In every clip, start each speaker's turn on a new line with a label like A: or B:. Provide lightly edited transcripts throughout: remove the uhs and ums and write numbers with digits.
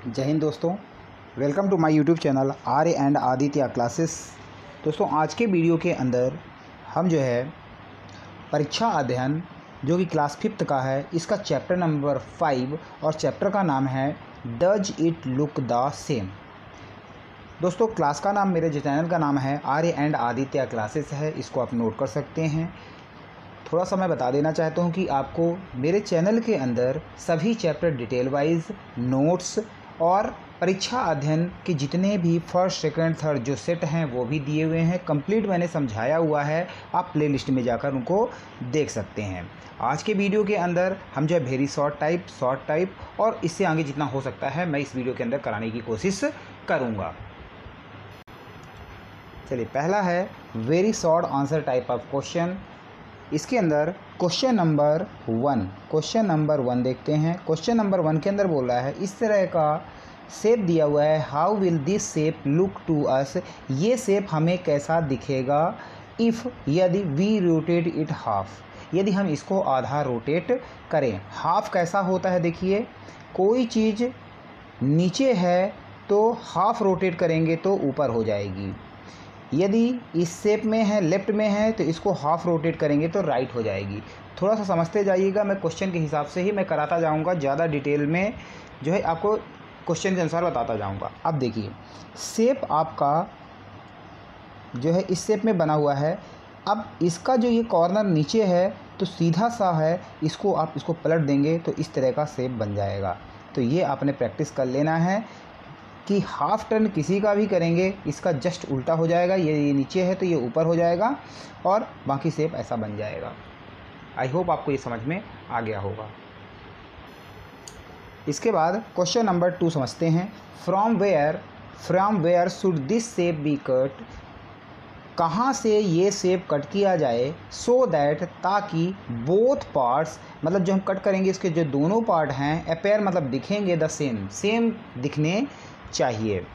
A: जय हिंद दोस्तों, welcome to my YouTube channel Arya and Aditya classes. दोस्तों आज के वीडियो के अंदर हम जो है परीक्षा अध्ययन जो कि क्लास 5th का है, इसका चैप्टर नंबर 5 और चैप्टर का नाम है does it look the same. दोस्तों क्लास का नाम, मेरे जो चैनल का नाम है आर्य एंड आदित्य क्लासेस है, इसको आप नोट कर सकते हैं। थोड़ा सा मैं बता देना चाहता हूँ कि आपको मेरे चैनल के अंदर सभी चैप्टर डिटेल वाइज नोट्स और परीक्षा अध्ययन के जितने भी फर्स्ट सेकंड थर्ड जो सेट हैं वो भी दिए हुए हैं। कंप्लीट मैंने समझाया हुआ है, आप प्लेलिस्ट में जाकर उनको देख सकते हैं। आज के वीडियो के अंदर हम जो है वेरी शॉर्ट टाइप और इससे आगे जितना हो सकता है मैं इस वीडियो के अंदर कराने की कोशिश करूँगा। चलिए, पहला है very short answer type of question. इसके अंदर क्वेश्चन नंबर 1 देखते हैं। क्वेश्चन नंबर 1 के अंदर बोल रहा है इस तरह का शेप दिया हुआ है, how will this shape look to us, ये शेप हमें कैसा दिखेगा इफ़, यदि वी रोटेट इट हाफ, यदि हम इसको आधा रोटेट करें। हाफ कैसा होता है, देखिए कोई चीज़ नीचे है तो हाफ रोटेट करेंगे तो ऊपर हो जाएगी, यदि इस शेप में है लेफ़्ट में है तो इसको हाफ रोटेट करेंगे तो राइट हो जाएगी। थोड़ा सा समझते जाइएगा, मैं क्वेश्चन के हिसाब से ही मैं कराता जाऊंगा, ज़्यादा डिटेल में जो है आपको क्वेश्चन के अनुसार बताता जाऊंगा। अब देखिए शेप आपका जो है इस शेप में बना हुआ है। अब इसका जो ये कॉर्नर नीचे है तो सीधा सा है, आप इसको पलट देंगे तो इस तरह का शेप बन जाएगा। तो ये आपने प्रैक्टिस कर लेना है कि हाफ टर्न किसी का भी करेंगे इसका जस्ट उल्टा हो जाएगा, ये नीचे है तो ये ऊपर हो जाएगा और बाकी शेप ऐसा बन जाएगा। आई होप आपको ये समझ में आ गया होगा। इसके बाद क्वेश्चन नंबर 2 समझते हैं। From where should this shape be cut, कहाँ से ये शेप कट किया जाए, सो दैट, ताकि बोथ पार्ट्स, मतलब जो हम कट करेंगे इसके जो दोनों पार्ट हैं, अपेयर मतलब दिखेंगे द सेम दिखने चाहिए।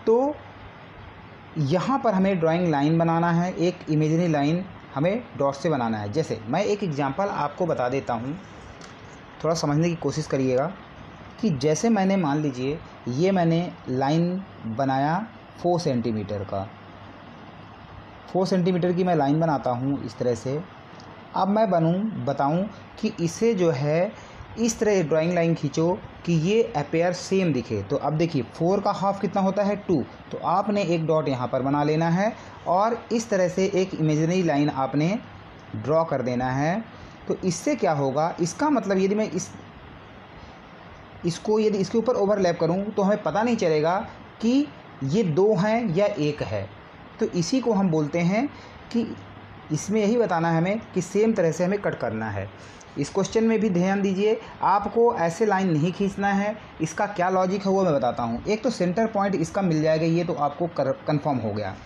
A: तो यहाँ पर हमें ड्राइंग लाइन बनाना है, एक इमेजिनरी लाइन हमें डॉट से बनाना है। जैसे मैं एक एग्जांपल आपको बता देता हूँ, थोड़ा समझने की कोशिश करिएगा कि जैसे मैंने मान लीजिए ये मैंने लाइन बनाया 4 सेंटीमीटर का, 4 सेंटीमीटर की मैं लाइन बनाता हूँ इस तरह से। अब मैं बताऊँ कि इसे जो है इस तरह ड्राइंग लाइन खींचो कि ये अपेयर सेम दिखे। तो अब देखिए 4 का हाफ कितना होता है 2, तो आपने एक डॉट यहाँ पर बना लेना है और इस तरह से एक इमेजिनरी लाइन आपने ड्रॉ कर देना है। तो इससे क्या होगा, इसका मतलब यदि मैं इसको यदि इसके ऊपर ओवरलैप करूँ तो हमें पता नहीं चलेगा कि ये 2 हैं या 1 है। तो इसी को हम बोलते हैं कि इसमें यही बताना है हमें कि सेम तरह से हमें कट करना है। इस क्वेश्चन में भी ध्यान दीजिए, आपको ऐसे लाइन नहीं खींचना है। इसका क्या लॉजिक है वो मैं बताता हूँ। एक तो सेंटर पॉइंट इसका मिल जाएगा, ये तो आपको कंफर्म हो गया।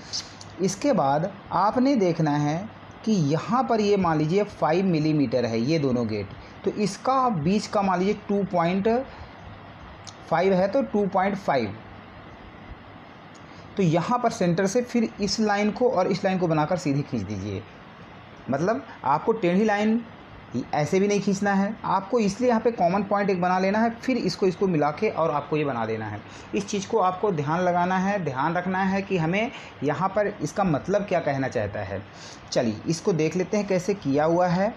A: इसके बाद आपने देखना है कि यहाँ पर ये मान लीजिए 5 मिलीमीटर है ये दोनों गेट, तो इसका बीच का मान लीजिए 2.5 है तो 2.5, तो यहाँ पर सेंटर से फिर इस लाइन को और इस लाइन को बनाकर सीधी खींच दीजिए। मतलब आपको टेढ़ी लाइन ऐसे भी नहीं खींचना है आपको, इसलिए यहाँ पे कॉमन पॉइंट एक बना लेना है, फिर इसको मिला के और आपको ये बना देना है। इस चीज़ को आपको ध्यान लगाना है, ध्यान रखना है कि हमें यहाँ पर इसका मतलब क्या कहना चाहता है। चलिए इसको देख लेते हैं कैसे किया हुआ है।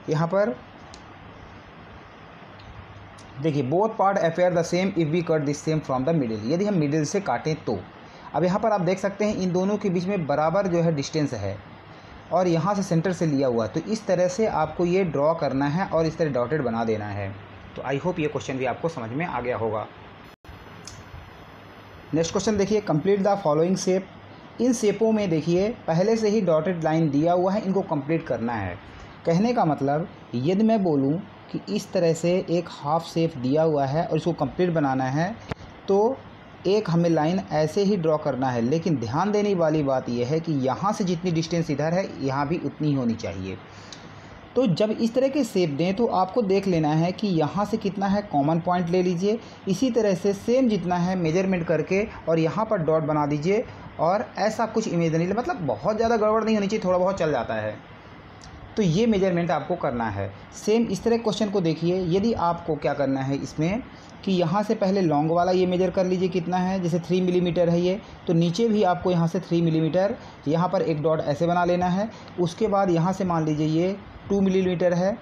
A: यहाँ पर देखिए both part appear the same if we cut this same from the middle, यदि हम मिडिल से काटें तो। अब यहाँ पर आप देख सकते हैं इन दोनों के बीच में बराबर जो है डिस्टेंस है और यहाँ से सेंटर से लिया हुआ, तो इस तरह से आपको ये ड्रॉ करना है और इस तरह डॉटेड बना देना है। तो आई होप ये क्वेश्चन भी आपको समझ में आ गया होगा। नेक्स्ट क्वेश्चन देखिए, कंप्लीट द फॉलोइंग शेप। इन शेपों में देखिए पहले से ही डॉटेड लाइन दिया हुआ है, इनको कंप्लीट करना है। कहने का मतलब यदि मैं बोलूँ कि इस तरह से एक हाफ शेप दिया हुआ है और इसको कंप्लीट बनाना है तो एक हमें लाइन ऐसे ही ड्रॉ करना है, लेकिन ध्यान देने वाली बात यह है कि यहाँ से जितनी डिस्टेंस इधर है यहाँ भी उतनी होनी चाहिए। तो जब इस तरह के शेप दें तो आपको देख लेना है कि यहाँ से कितना है, कॉमन पॉइंट ले लीजिए, इसी तरह से सेम जितना है मेजरमेंट करके और यहाँ पर डॉट बना दीजिए और ऐसा कुछ इमेजिनरी, मतलब बहुत ज़्यादा गड़बड़ नहीं होनी चाहिए, थोड़ा बहुत चल जाता है। तो ये मेजरमेंट आपको करना है। सेम इस तरह क्वेश्चन को देखिए, यदि आपको क्या करना है इसमें कि यहाँ से पहले लॉन्ग वाला ये मेजर कर लीजिए कितना है, जैसे 3 मिलीमीटर है ये, तो नीचे भी आपको यहाँ से 3 मिलीमीटर, यहाँ पर एक डॉट ऐसे बना लेना है। उसके बाद यहाँ से मान लीजिए ये 2 मिलीमीटर है,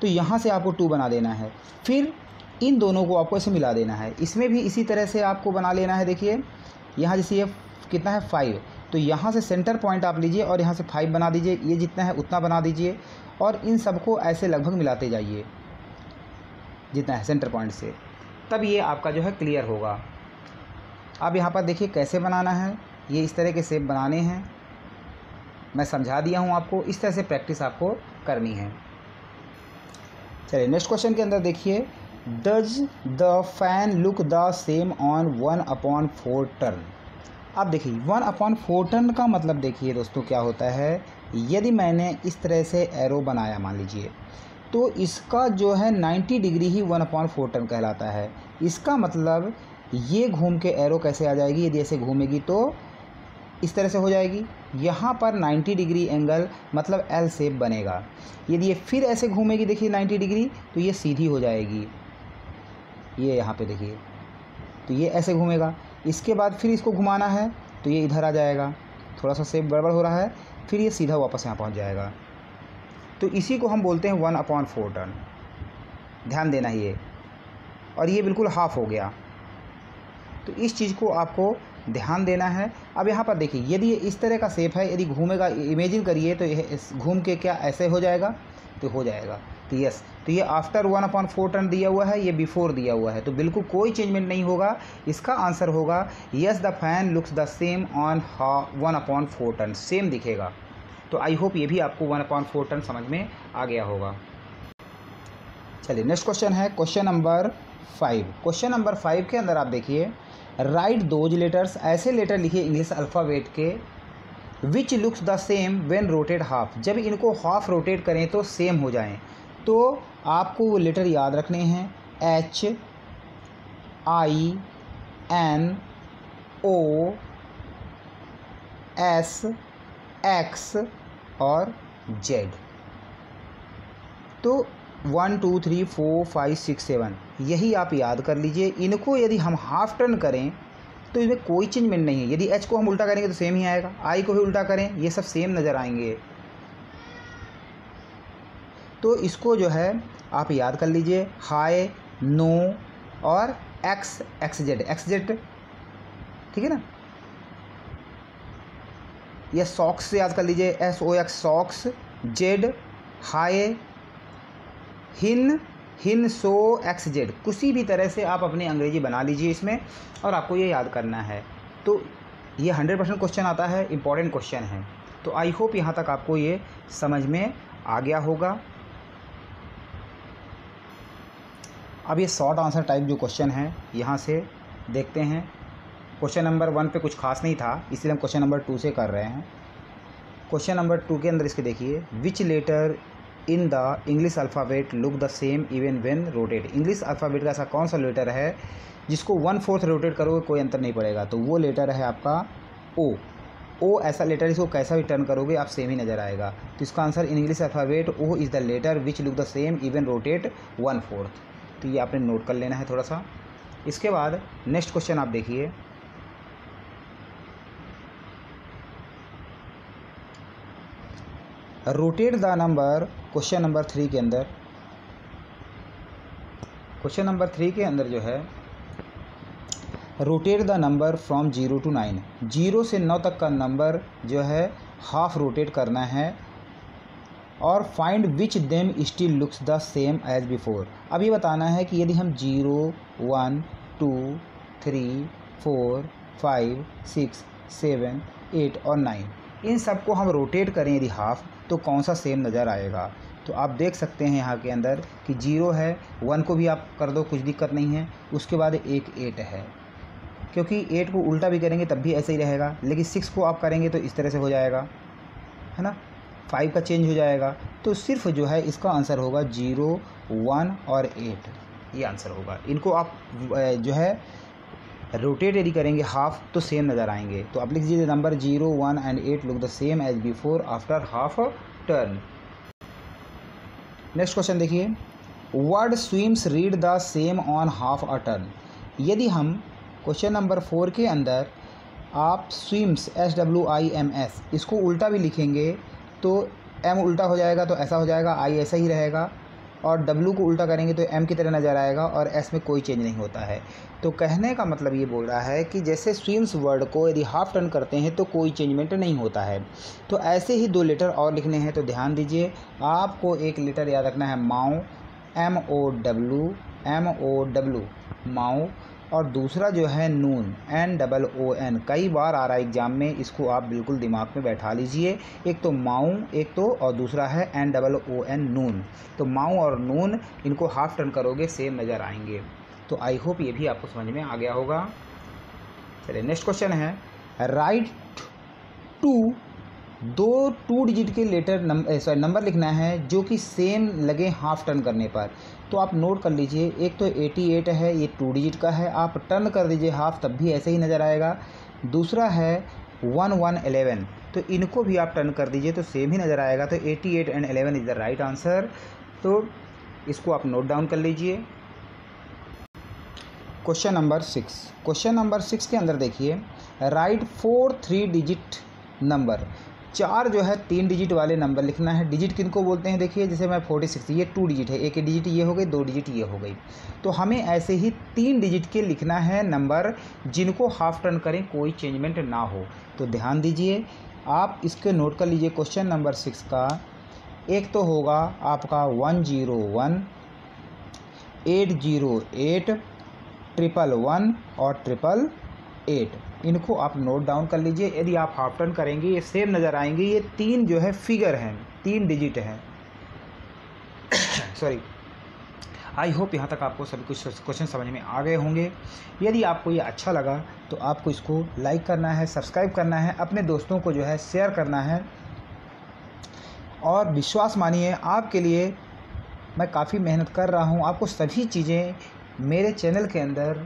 A: तो यहाँ से आपको 2 बना देना है। फिर इन दोनों को आपको ऐसे मिला देना है। इसमें भी इसी तरह से आपको बना लेना है। देखिए यहाँ जैसे ये कितना है 5, तो यहाँ से सेंटर पॉइंट आप लीजिए और यहाँ से 5 बना दीजिए, ये जितना है उतना बना दीजिए और इन सबको ऐसे लगभग मिलाते जाइए जितना है सेंटर पॉइंट से, तब ये आपका जो है क्लियर होगा। अब यहाँ पर देखिए कैसे बनाना है, ये इस तरह के शेप बनाने हैं, मैं समझा दिया हूँ आपको, इस तरह से प्रैक्टिस आपको करनी है। चलिए नेक्स्ट क्वेश्चन के अंदर देखिए, does the fan look the same on 1/4 turn. अब देखिए 1/4 टर्न का मतलब देखिए दोस्तों क्या होता है, यदि मैंने इस तरह से एरो बनाया मान लीजिए, तो इसका जो है 90 डिग्री ही 1/4 टर्न कहलाता है। इसका मतलब ये घूम के एरो कैसे आ जाएगी, यदि ऐसे घूमेगी तो इस तरह से हो जाएगी, यहाँ पर 90 डिग्री एंगल मतलब एल शेप बनेगा। यदि ये फिर ऐसे घूमेगी देखिए 90 डिग्री, तो ये सीधी हो जाएगी, ये यहाँ पे देखिए, तो ये ऐसे घूमेगा। इसके बाद फिर इसको घुमाना है तो ये इधर आ जाएगा, थोड़ा सा शेप गड़बड़ हो रहा है, फिर ये सीधा वापस यहाँ पहुँच जाएगा। तो इसी को हम बोलते हैं 1/4 टर्न, ध्यान देना ये। और ये बिल्कुल हाफ हो गया, तो इस चीज़ को आपको ध्यान देना है। अब यहाँ पर देखिए यदि ये इस तरह का शेप है, यदि घूमेगा, इमेजिन करिए तो ये घूम के क्या ऐसे हो जाएगा, तो हो जाएगा। तो यस, तो ये आफ्टर 1/4 टर्न दिया हुआ है, ये बिफोर दिया हुआ है, तो बिल्कुल कोई चेंजमेंट नहीं होगा। इसका आंसर होगा yes the fan looks the same on 1/4 turn, same दिखेगा। तो आई होप ये भी आपको 1/4 टर्न समझ में आ गया होगा। चलिए नेक्स्ट क्वेश्चन है क्वेश्चन नंबर 5। क्वेश्चन नंबर 5 के अंदर आप देखिए, राइट दोज लेटर्स, ऐसे लेटर लिखिए इंग्लिश अल्फ़ाबेट के, which looks the same when rotate half, जब इनको हाफ रोटेट करें तो सेम हो जाएं। तो आपको वो लेटर याद रखने हैं, H I N O S X और Z। तो 1 2 3 4 5 6 7 यही आप याद कर लीजिए। इनको यदि हम हाफ टर्न करें तो इसमें कोई चेंजमेंट नहीं है। यदि H को हम उल्टा करेंगे तो सेम ही आएगा, I को भी उल्टा करें ये सब सेम नज़र आएंगे। तो इसको जो है आप याद कर लीजिए, हाई, नो और XZ, ठीक है ना। ये सॉक्स से याद कर लीजिए, SOX सॉक्स, Z हाई, हिन सो XZ। किसी भी तरह से आप अपनी अंग्रेजी बना लीजिए इसमें, और आपको ये याद करना है। तो ये 100% क्वेश्चन आता है, इम्पॉर्टेंट क्वेश्चन है। तो आई होप यहाँ तक आपको ये समझ में आ गया होगा। अब ये शॉर्ट आंसर टाइप जो क्वेश्चन है यहाँ से देखते हैं। क्वेश्चन नंबर 1 पे कुछ खास नहीं था, इसलिए हम क्वेश्चन नंबर 2 से कर रहे हैं। क्वेश्चन नंबर 2 के अंदर इसके देखिए, which letter in the English alphabet look the same even when rotate. English alphabet का ऐसा कौन सा लेटर है जिसको 1/4 रोटेट करोगे कोई अंतर नहीं पड़ेगा, तो वो लेटर है आपका O। ऐसा लेटर, इसको कैसा भी टर्न करोगे आप सेम ही नज़र आएगा। तो इसका answer in English alphabet O is the letter which look the same even rotate 1/4। तो ये आपने नोट कर लेना है थोड़ा सा। इसके बाद नेक्स्ट क्वेश्चन आप देखिए, rotate the number, question number 3 के अंदर, क्वेश्चन नंबर 3 के अंदर जो है, rotate the number from 0 to 9, 0 से 9 तक का नंबर जो है हाफ रोटेट करना है, और find which them still looks the same as before. अब ये बताना है कि यदि हम 0 1 2 3 4 5 6 7 8 और 9 इन सबको हम रोटेट करें यदि हाफ, तो कौन सा सेम नज़र आएगा। तो आप देख सकते हैं यहाँ के अंदर कि 0 है, 1 को भी आप कर दो, कुछ दिक्कत नहीं है। उसके बाद एक 8 है, क्योंकि 8 को उल्टा भी करेंगे तब भी ऐसे ही रहेगा, लेकिन 6 को आप करेंगे तो इस तरह से हो जाएगा, है ना। 5 का चेंज हो जाएगा। तो सिर्फ जो है इसका आंसर होगा 0 1 और 8, ये आंसर होगा। इनको आप जो है रोटेट यदि करेंगे हाफ तो सेम नज़र आएंगे। तो आप लिख दीजिए number 0 1 and 8 look the same as before after half turn. Next question देखिए, word swims read the same on half a turn. यदि हम क्वेश्चन नंबर 4 के अंदर आप स्विम्स SWIMS इसको उल्टा भी लिखेंगे तो M उल्टा हो जाएगा तो ऐसा हो जाएगा, I ऐसा ही रहेगा, और W को उल्टा करेंगे तो M की तरह नज़र आएगा, और S में कोई चेंज नहीं होता है। तो कहने का मतलब ये बोल रहा है कि जैसे स्विम्स वर्ड को यदि हाफ टर्न करते हैं तो कोई चेंजमेंट नहीं होता है। तो ऐसे ही 2 लेटर और लिखने हैं, तो ध्यान दीजिए। आपको एक लेटर याद रखना है माऊ, MOW, माऊ, और दूसरा जो है नून, NOON। कई बार आ रहा है एग्जाम में, इसको आप बिल्कुल दिमाग में बैठा लीजिए। एक तो माऊ, एक तो, और दूसरा है NOON, नून। तो माऊ और नून इनको हाफ टर्न करोगे सेम नज़र आएंगे। तो आई होप ये भी आपको समझ में आ गया होगा। चलिए नेक्स्ट क्वेश्चन है, राइट टू 2 डिजिट के लेटर नंबर लिखना है जो कि सेम लगे हाफ टर्न करने पर। तो आप नोट कर लीजिए, एक तो 88 है, ये 2 डिजिट का है, आप टर्न कर दीजिए हाफ तब भी ऐसे ही नज़र आएगा। दूसरा है 1111, तो इनको भी आप टर्न कर दीजिए तो सेम ही नज़र आएगा। तो 88 and 11 is the right answer. तो इसको आप नोट डाउन कर लीजिए। क्वेश्चन नंबर 6 के अंदर देखिए, राइट 4 3 डिजिट नंबर। 4 जो है 3 डिजिट वाले नंबर लिखना है। डिजिट किनको बोलते हैं, देखिए जैसे मैं 46, ये 2 डिजिट है, एक डिजिट ये हो गई, 2 डिजिट ये हो गई। तो हमें ऐसे ही 3 डिजिट के लिखना है नंबर जिनको हाफ टर्न करें, कोई चेंजमेंट ना हो। तो ध्यान दीजिए, आप इसके नोट कर लीजिए। क्वेश्चन नंबर 6 का एक तो होगा आपका 101, 808, 111 और 888। इनको आप नोट डाउन कर लीजिए। यदि आप हाफ टर्न करेंगे ये सेम नज़र आएंगे। ये 3 जो है फिगर हैं, 3 डिजिट हैं। सॉरी। आई होप यहाँ तक आपको सभी कुछ क्वेश्चन समझ में आ गए होंगे। यदि आपको ये अच्छा लगा तो आपको इसको लाइक करना है, सब्सक्राइब करना है, अपने दोस्तों को जो है शेयर करना है। और विश्वास मानिए, आपके लिए मैं काफ़ी मेहनत कर रहा हूँ। आपको सभी चीज़ें मेरे चैनल के अंदर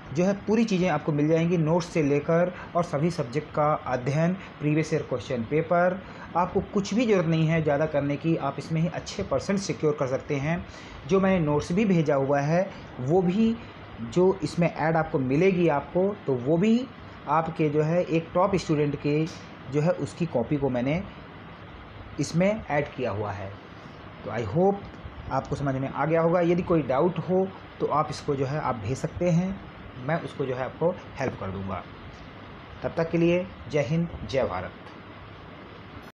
A: जो है पूरी चीज़ें आपको मिल जाएंगी, नोट्स से लेकर और सभी सब्जेक्ट का अध्ययन, प्रीवियस ईयर क्वेश्चन पेपर। आपको कुछ भी ज़रूरत नहीं है ज़्यादा करने की, आप इसमें ही अच्छे % सिक्योर कर सकते हैं। जो मैंने नोट्स भी भेजा हुआ है वो भी जो इसमें ऐड आपको मिलेगी आपको, तो वो भी आपके जो है एक टॉप स्टूडेंट के जो है उसकी कॉपी को मैंने इसमें ऐड किया हुआ है। तो आई होप आपको समझ में आ गया होगा। यदि कोई डाउट हो तो आप इसको जो है आप भेज सकते हैं, मैं उसको जो है आपको हेल्प कर दूंगा। तब तक के लिए जय हिंद, जय भारत।